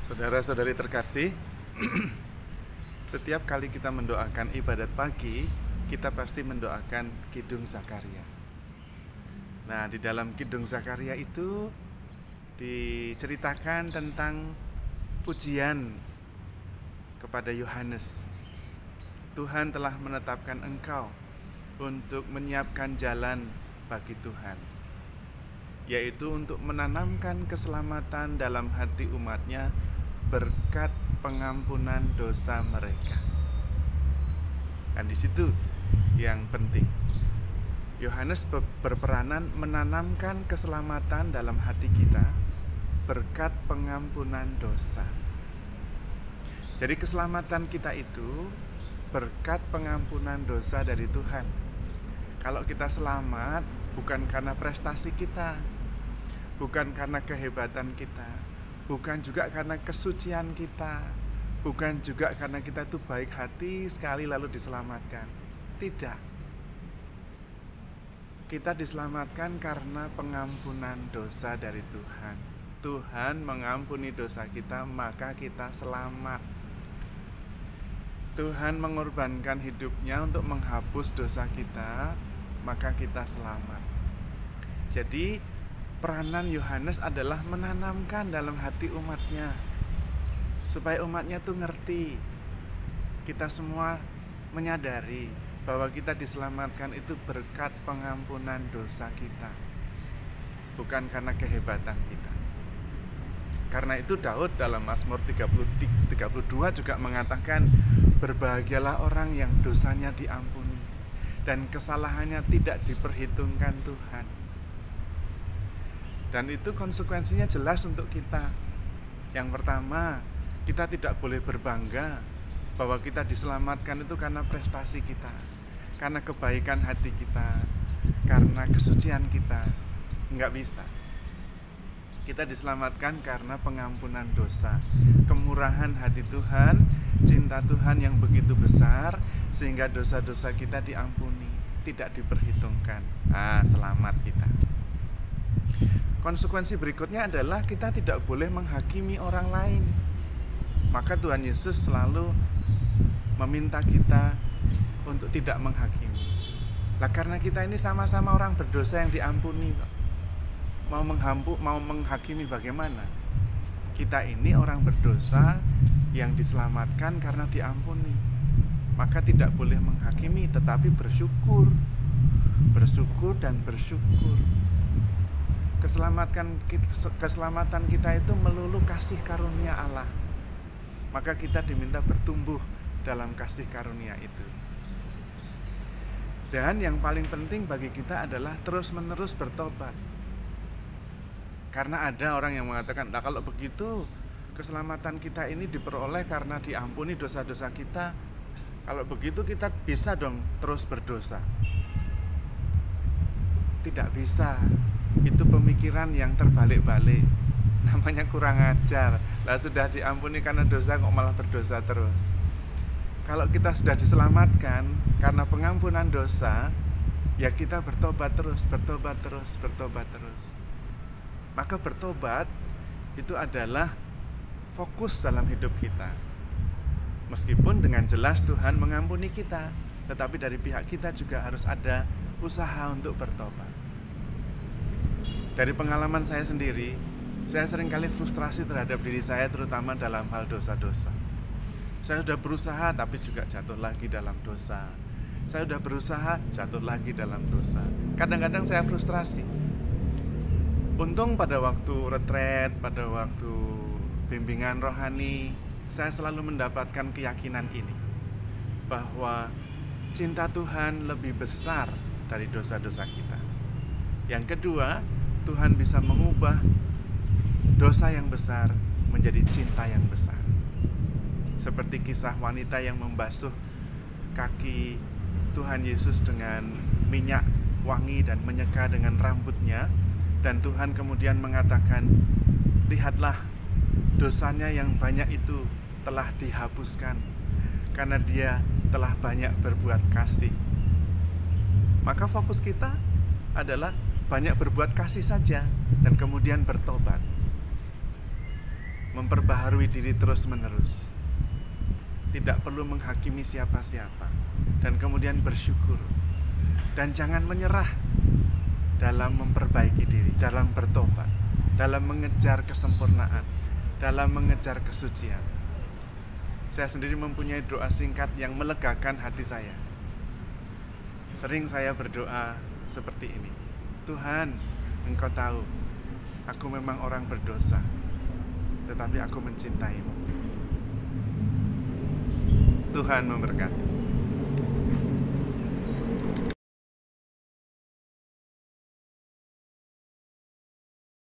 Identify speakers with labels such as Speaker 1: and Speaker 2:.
Speaker 1: Saudara-saudari terkasih, setiap kali kita mendoakan ibadat pagi, kita pasti mendoakan Kidung Zakaria. Nah, di dalam Kidung Zakaria itu diceritakan tentang pujian kepada Yohanes. Tuhan telah menetapkan engkau untuk menyiapkan jalan bagi Tuhan, yaitu untuk menanamkan keselamatan dalam hati umatnya berkat pengampunan dosa mereka. Dan di situ yang penting, Yohanes berperanan menanamkan keselamatan dalam hati kita berkat pengampunan dosa. Jadi keselamatan kita itu berkat pengampunan dosa dari Tuhan. Kalau kita selamat bukan karena prestasi kita, bukan karena kehebatan kita, bukan juga karena kesucian kita, bukan juga karena kita itu baik hati sekali lalu diselamatkan. Tidak. Kita diselamatkan karena pengampunan dosa dari Tuhan. Tuhan mengampuni dosa kita, maka kita selamat. Tuhan mengorbankan hidupnya untuk menghapus dosa kita, maka kita selamat. Jadi peranan Yohanes adalah menanamkan dalam hati umatnya, supaya umatnya tuh ngerti, kita semua menyadari bahwa kita diselamatkan itu berkat pengampunan dosa kita, bukan karena kehebatan kita. Karena itu Daud dalam Mazmur 32 juga mengatakan, berbahagialah orang yang dosanya diampuni dan kesalahannya tidak diperhitungkan Tuhan. Dan itu konsekuensinya jelas untuk kita. Yang pertama, kita tidak boleh berbangga bahwa kita diselamatkan itu karena prestasi kita, karena kebaikan hati kita, karena kesucian kita. Enggak bisa. Kita diselamatkan karena pengampunan dosa, kemurahan hati Tuhan, cinta Tuhan yang begitu besar sehingga dosa-dosa kita diampuni, tidak diperhitungkan. Selamat kita. Konsekuensi berikutnya adalah kita tidak boleh menghakimi orang lain. Maka Tuhan Yesus selalu meminta kita untuk tidak menghakimi. Karena kita ini sama-sama orang berdosa yang diampuni, mau menghakimi bagaimana? Kita ini orang berdosa yang diselamatkan karena diampuni. Maka tidak boleh menghakimi, tetapi bersyukur dan bersyukur. Keselamatan kita itu melulu kasih karunia Allah. Maka kita diminta bertumbuh dalam kasih karunia itu. Dan yang paling penting bagi kita adalah terus-menerus bertobat. Karena ada orang yang mengatakan, kalau begitu keselamatan kita ini diperoleh karena diampuni dosa-dosa kita. Kalau begitu kita bisa dong terus berdosa. Tidak bisa. Itu pemikiran yang terbalik-balik, namanya kurang ajar. Sudah diampuni karena dosa kok malah berdosa terus. Kalau kita sudah diselamatkan karena pengampunan dosa, ya kita bertobat terus. Maka bertobat itu adalah fokus dalam hidup kita. Meskipun dengan jelas Tuhan mengampuni kita, tetapi dari pihak kita juga harus ada usaha untuk bertobat. Dari pengalaman saya sendiri, saya seringkali frustrasi terhadap diri saya, terutama dalam hal dosa-dosa. Saya sudah berusaha tapi juga jatuh lagi dalam dosa. Saya sudah berusaha, jatuh lagi dalam dosa. Kadang-kadang saya frustrasi. Untung pada waktu retret, pada waktu bimbingan rohani, saya selalu mendapatkan keyakinan ini, bahwa cinta Tuhan lebih besar dari dosa-dosa kita. Yang kedua, Tuhan bisa mengubah dosa yang besar menjadi cinta yang besar. Seperti kisah wanita yang membasuh kaki Tuhan Yesus dengan minyak wangi dan menyeka dengan rambutnya. Dan Tuhan kemudian mengatakan, lihatlah, dosanya yang banyak itu telah dihapuskan karena dia telah banyak berbuat kasih. Maka fokus kita adalah banyak berbuat kasih saja dan kemudian bertobat. memperbaharui diri terus-menerus. Tidak perlu menghakimi siapa-siapa, dan kemudian bersyukur. Dan jangan menyerah dalam memperbaiki diri, dalam bertobat, dalam mengejar kesempurnaan, dalam mengejar kesucian. Saya sendiri mempunyai doa singkat yang melegakan hati saya. Sering saya berdoa seperti ini. Tuhan, Engkau tahu, aku memang orang berdosa, tetapi aku mencintaimu. Tuhan memberkati.